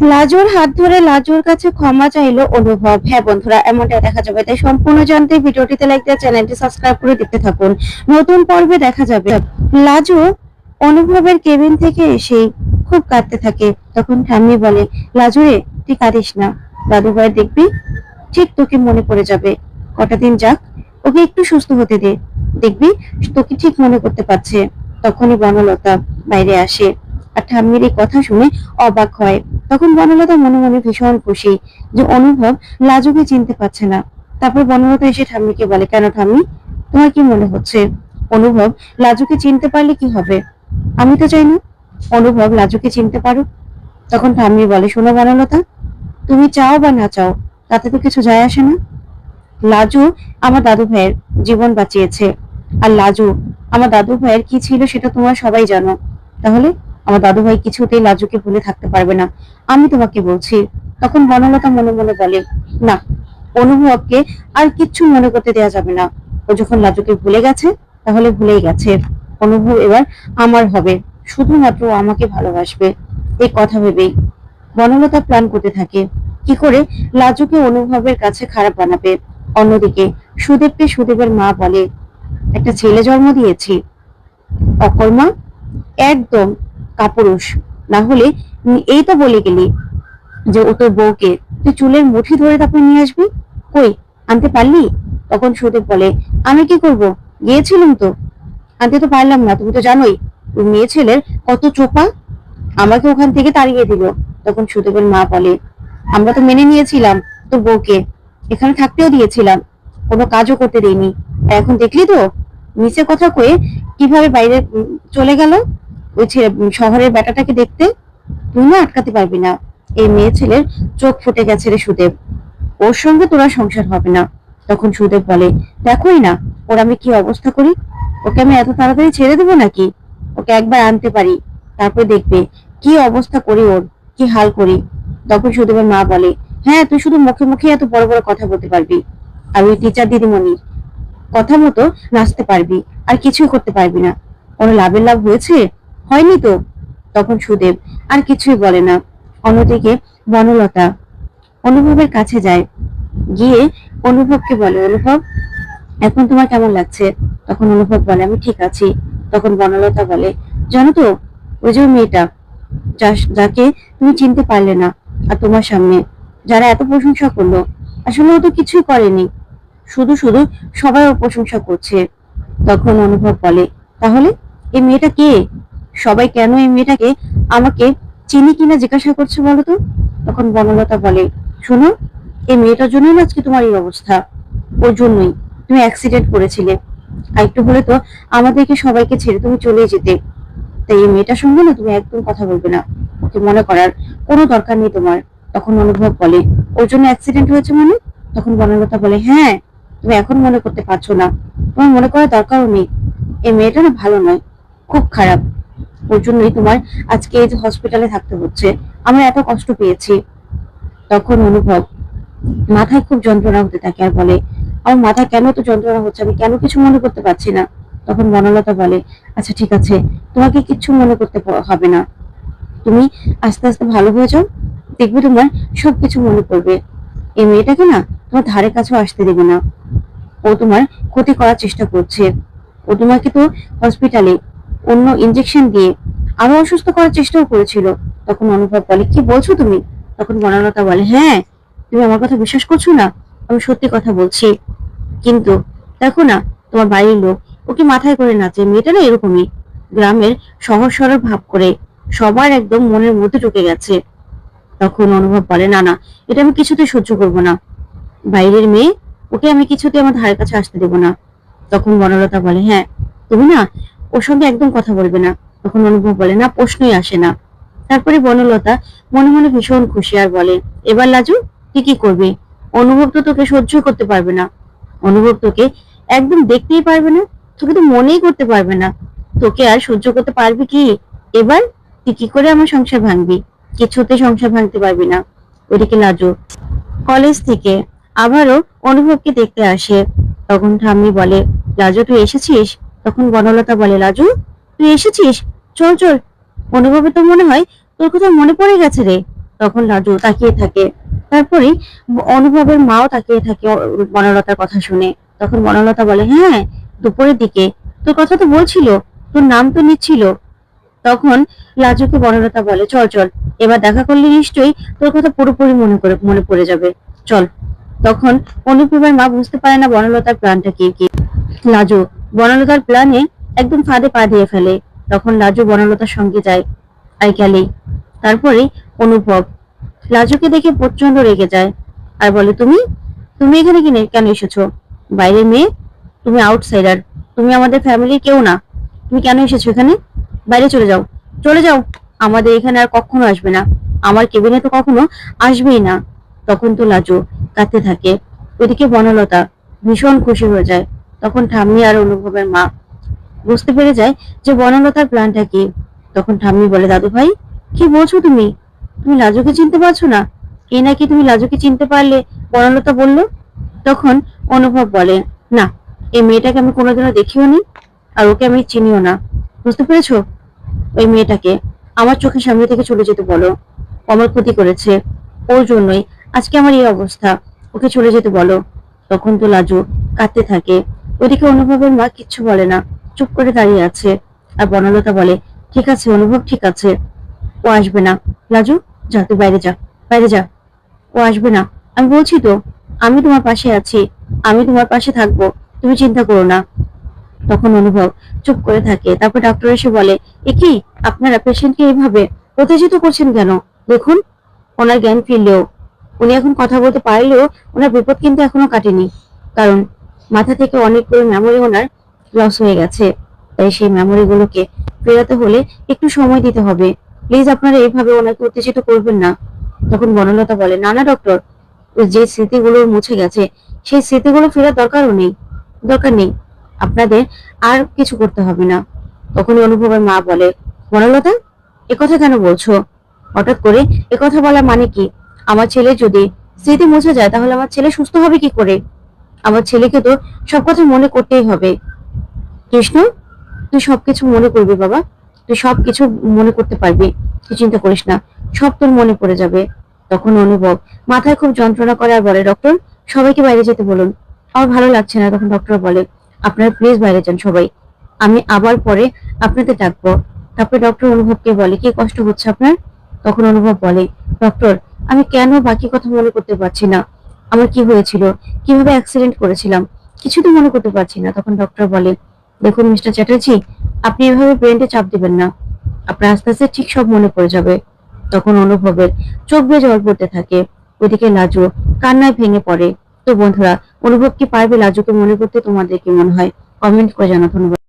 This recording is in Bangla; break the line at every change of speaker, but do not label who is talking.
লাজুর হাত ধরে লাজুর কাছে ক্ষমা চাইলো অনুভব। হ্যাঁ বন্ধুরা, এমনটা দেখা যাবে, তাই সম্পূর্ণ জানতে ভিডিওটিতে লাইক দিয়ে চ্যানেলটি সাবস্ক্রাইব করে দেখতে থাকুন। নতুন পর্বে দেখা যাবে লাজু অনুভবের কেবিন থেকে এসে খুব কাঁদতে থাকে। তখন ঠাম্মি বলে, লাজু রে, তুই কাঁদিস না, দাদু ভাই দেখবি ঠিক তোকে মনে পড়ে যাবে। কটা দিন যাক, ওকে একটু সুস্থ হতে দে, দেখবি তোকে ঠিক মনে করতে পারছে। তখনই বনলতা বাইরে আসে আর ঠাম্মির এই কথা শুনে অবাক হয়। তখন বনলতা মনে মনে ভীষণ খুশি যে অনুভব লাজুকে চিনতে পারছে না। তারপর বনলতা এসে ঠাম্মিকে বলে, কেন ঠাম্মি, তোমার কি মনে হচ্ছে অনুভব লাজুকে চিনতে পারলে কি হবে? আমি তো চাই না অনুভব লাজুকে চিনতে পারুক। তখন ঠাম্মি বলে, শোনো বনলতা, তুমি চাও বা না চাও তাতে তো কিছু যায় আসে না। লাজু আমার দাদু ভাইয়ের জীবন বাঁচিয়েছে, আর লাজু আমার দাদু ভাইয়ের কি ছিল সেটা তোমরা সবাই জানো। তাহলে আমার দাদু ভাই কিছুতেই লাজুকে ভুলে থাকতে পারবে না, আমি তোমাকে বলছি। তখন বনলতা মনে মনে বলে, না, অনুভবকে আর কিচ্ছু মনে করতে দেওয়া যাবে না। ও যখন লাজুকে ভুলে গেছে তাহলে ভুলেই গেছে। অনুভব এবার আমার হবে, শুধুমাত্র ও আমাকে ভালোবাসবে। এই কথা ভেবেই বনলতা প্ল্যান করতে থাকে কি করে লাজুকে অনুভবের কাছে খারাপ বানাবে। অন্যদিকে সুদেবকে সুদেবের মা বলে, একটা ছেলে জন্ম দিয়েছি, অকর্মা, একদম কাপুরুষ। না হলে এই তো বলে গেলি যে ও তোর বউকে তুই চুলের মুঠি ধরে তারপর নিয়ে আসবি, কই আনতে পারলি? তখন সুদেব বলে, আমি কি করব, গিয়েছিলাম তো, আনতে তো পারলাম না। তুমি তো জানোই ওই মেয়ে ছেলের কত চোপা, আমাকে ওখান থেকে তাড়িয়ে দিল। তখন সুদেবের মা বলে, আমরা তো মেনে নিয়েছিলাম তোর বউকে, এখানে থাকতেও দিয়েছিলাম, কোনো কাজও করতে দেইনি। আর এখন দেখলি তো নিচে কথা কয়ে কিভাবে বাইরে চলে গেল ওই শহরের বেটাটাকে দেখতে। তুই না আটকাতে পারবি না, এই মেয়ে ছেলের চোখ ফুটে গেছে রে সুদেব, ওর সঙ্গে তোরা সংসার হবে না। তখন সুদেব বলে, দেখোই না ওর আমি কি অবস্থা করি, ওকে আমি এত তাড়াতাড়ি ছেড়ে দেবো নাকি? ওকে একবার আনতে পারি, তারপর দেখবে কি অবস্থা করি, ওর কি হাল করি। তখন সুদেবের মা বলে, হ্যাঁ তুই শুধু মুখে মুখে এত বড় বড় কথা বলতে পারবি, আর ওই টিচার দিদিমণির কথা মতো নাচতে পারবি, আর কিছুই করতে পারবি না। কোনো লাভের লাভ হয়েছে? হয়নি তো। তখন সুদেব আর কিছুই বলে না। অন্যদিকে বনলতা অনুভবের কাছে যায়, গিয়ে অনুভবকে বলে, অনুভব এখন তোমার কেমন লাগছে? তখন অনুভব বলে, আমি ঠিক আছি। তখন বনলতা বলে, জানো তো ওই যে মেয়েটা যাকে তুমি চিনতে পারলে না, আর তোমার সামনে যারা এত প্রশংসা করলো, আসলে ও তো কিছুই করেনি, শুধু শুধু সবাই ওর প্রশংসা করছে। তখন অনুভব বলে, তাহলে এই মেয়েটা কে? সবাই কেন এই মেয়েটাকে আমাকে চিনি কিনা জিজ্ঞাসা করছে বলো তো? তখন বনলতা বলে, শোনো, এই মেয়েটার জন্যই না আজকে তোমার এই অবস্থা, ওর জন্যই তুমি অ্যাক্সিডেন্ট করেছিলে, আর একটু হলে তো আমাদেরকে সবাইকে ছেড়ে তুমি চলে যেতে। তাই এই মেয়েটার সঙ্গে না তুমি একদম কথা বলবে না, ওকে মনে করার কোনো দরকার নেই তোমার। তখন অনুভব বলে, ওর জন্য অ্যাক্সিডেন্ট হয়েছে মানে? তখন বনলতা বলে, হ্যাঁ, তুমি এখন মনে করতে পারছো না, তোমার মনে করার দরকারও নেই। এই মেয়েটা না ভালো নয়, খুব খারাপ, ওর জন্যই তোমার আজকে এই যে হসপিটালে থাকতে হচ্ছে, আমরা এত কষ্ট পেয়েছি। তখন অনুভব মাথায় খুব যন্ত্রণা হতে থাকে আর বলে, আমার মাথা কেন তো যন্ত্রণা হচ্ছে, আমি কেন কিছু মনে করতে পারছি না। তখন বনলতা বলে, আচ্ছা ঠিক আছে, তোমাকে কিচ্ছু মনে করতে হবে না, তুমি আস্তে আস্তে ভালো হয়ে যাও, দেখবে তোমার সবকিছু মনে পড়বে। এই মেয়েটাকে না তোমার ধারে কাছেও আসতে দেবে না, ও তোমার ক্ষতি করার চেষ্টা করছে। ও তোমাকে তো হসপিটালে অন্য ইনজেকশন দিয়ে আরো অসুস্থ করার চেষ্টাও করেছিল। তখন অনুভব বলে, কি বলছো তুমি? তখন বনলতা বলে, হ্যাঁ, তুমি আমার কথা বিশ্বাস করছো না, আমি সত্যি কথা বলছি। কিন্তু দেখো না, তোমার বাড়ির লোক ওকে মাথায় করে নাচে, মেয়েটা না এরকমই, গ্রামের সহজ সরল ভাব করে সবার একদম মনের মধ্যে ঢুকে গেছে। তখন অনুভব বলে, না না, এটা আমি কিছুতেই সহ্য করবো না, বাইরের মেয়ে, ওকে আমি কিছুতে আমার ধারের কাছে আসতে দেবো না। তখন বনলতা বলে, হ্যাঁ, তুমি না ওর সঙ্গে একদম কথা বলবে না। তখন অনুভব বলে, না, প্রশ্নই আসে না। তারপরে বনলতা মনে মনে ভীষণ খুশি আর বলে, এবার লাজু তুই কি করবি? অনুভব তো তোকে সহ্য করতে পারবে না, অনুভব তোকে একদম দেখতেই পারবে না, তোকে তো মনেই করতে পারবে না, তোকে আর সহ্য করতে পারবি কি? এবার তুই কি করে আমার সংসার ভাঙবি? কিছুতে সংসার ভাঙতে পারবি না। ওদিকে লাজু কলেজ থেকে আবারও অনুভবকে দেখতে আসে। তখন ঠাম্মি বলে, লাজু তুই এসেছিস? তখন বনলতা বলে, লাজু তুই এসেছিস, চল চল, অনুভবে তো মনে হয় তোর কোথাও মনে পড়ে গেছে রে। তখন লাজু তাকিয়ে থাকে। তারপরে অনুভবের মাও তাকিয়ে থাকে বনলতার কথা শুনে। তখন বনলতা বলে, হ্যাঁ, দুপুরের দিকে তোর কথা তো বলছিল, তোর নাম তো নিচ্ছিল। তখন লাজুকে বনলতা বলে, চল চল, এবার দেখা করলে নিশ্চয়ই তোর কথা পুরোপুরি মনে পড়ে যাবে, চল। তখন অনুপমার মা বুঝতে পারে না বনলতার প্ল্যানটা কি। লাজু বনলতার প্ল্যানে একদম ফাঁদে পা দিয়ে ফেলে। তখন লাজু বনলতার সঙ্গে যায় আর গেলেই তারপরে অনুভব লাজুকে দেখে প্রচন্ড রেগে যায় আর বলে, তুমি তুমি এখানে কেন এসেছো? বাইরের মেয়ে, তুমি আউটসাইডার, তুমি আমাদের ফ্যামিলির কেউ না, তুমি কেন এসেছো এখানে? বাইরে চলে যাও, চলে যাও, আমাদের এখানে আর কখনো আসবে না, আমার কেবিনে তো কখনো আসবেই না। তখন তো লাজু কাঁদতে থাকে। ওইদিকে বনলতা ভীষণ খুশি হয়ে যায়। তখন ঠাম্মি আর অনুভবের মা বুঝতে পেরে যায় যে বনলতার প্ল্যানটা কি। তখন ঠাম্মি বলে, দাদু ভাই, কি বলছো তুমি? তুমি লাজুকে চিনতে পারছো না? এই নাকি তুমি লাজুকে চিনতে পারলে, বনলতা বলল। তখন অনুভব বলে, না, এই মেয়েটাকে আমি কোনোদিনও দেখিও নি, আর ওকে আমি চিনিও না। বুঝতে পেরেছো? ওই মেয়েটাকে আমার চোখের সামনে থেকে চলে যেতে বলো, আমার ক্ষতি করেছে, ওর জন্যই আজকে আমার এই অবস্থা, ওকে চলে যেতে বলো। তখন তো লাজু কাঁদতে থাকে। ওদিকে অনুভবের মা কিচ্ছু বলে না, চুপ করে দাঁড়িয়ে আছে। আর বনলতা বলে, ঠিক আছে অনুভব, ঠিক আছে, ও আসবে না। লাজু, যা, তুই বাইরে যা, বাইরে যা, ও আসবে না, আমি বলছি তো, আমি তোমার পাশে আছি, আমি তোমার পাশে থাকবো, তুমি চিন্তা করো না। তখন অনুভব চুপ করে থাকে। তারপর ডক্টর এসে বলে, এ কি, আপনারা পেশেন্টকে এইভাবে উত্তেজিত করছেন কেন? দেখুন, ওনার জ্ঞান ফিরলেও, উনি এখন কথা বলতে পারলেও ওনার বিপদ কিন্তু এখনো কাটেনি, কারণ মাথা থেকে অনেকগুলো মেমোরি ওনার লস হয়ে গেছে। তাই সেই মেমোরি গুলোকে ফেরাতে হলে একটু সময় দিতে হবে। প্লিজ আপনারা এইভাবে ওনাকে উত্তেজিত করবেন না। তখন বনলতা বলে, না না ডক্টর, যে স্মৃতিগুলো মুছে গেছে সেই স্মৃতিগুলো ফেরার দরকার নেই, আপনাদের আর কিছু করতে হবে না। তখনই অনুভবের মা বলে, বনলতা, একথা কেন বলছো? হঠাৎ করে একথা বলা মানে কি? আমার ছেলে যদি স্মৃতি মুছে যায় তাহলে আমার ছেলে সুস্থ হবে কি করে? আমার ছেলেকে তো সব কথা মনে করতেই হবে। কৃষ্ণ, তুই সবকিছু মনে করবি বাবা, তুই সবকিছু মনে করতে পারবি, তুই চিন্তা করিস না, সব তোর মনে পড়ে যাবে। তখন অনুভব মাথায় খুব যন্ত্রণা করে আর বলে, ডক্টর, সবাইকে বাইরে যেতে বলুন, আমার ভালো লাগছে না। তখন ডক্টর বলে, আপনারা প্লিজ বাইরে যান সবাই, আমি আবার পরে আপনাদের ডাকবো। তারপরে ডক্টর অনুভবকে বলে, কি কষ্ট হচ্ছে আপনার? তখন অনুভব বলে, ডক্টর, আমি কেন বাকি কথা মনে করতে পারছি না, আমার কি হয়েছিল, কিভাবে অ্যাক্সিডেন্ট করেছিলাম, কিছু তো মনে করতে পারছি না। তখন ডক্টর বলে, দেখুন মিস্টার চ্যাটার্জি, আপনি এভাবে ব্রেনকে চাপ দিবেন না, আপনার আস্তে আস্তে ঠিক সব মনে পড়ে যাবে। তখন অনুভবের চোখ বেয়ে জল পড়তে থাকে। ওদিকে লাজু কান্নায় ভেঙে পড়ে। তো বন্ধুরা, অনুভব কি পারবে লাজুকে মনে করতে? তোমাদের কি মনে হয়? কমেন্ট করে জানাও। ধন্যবাদ।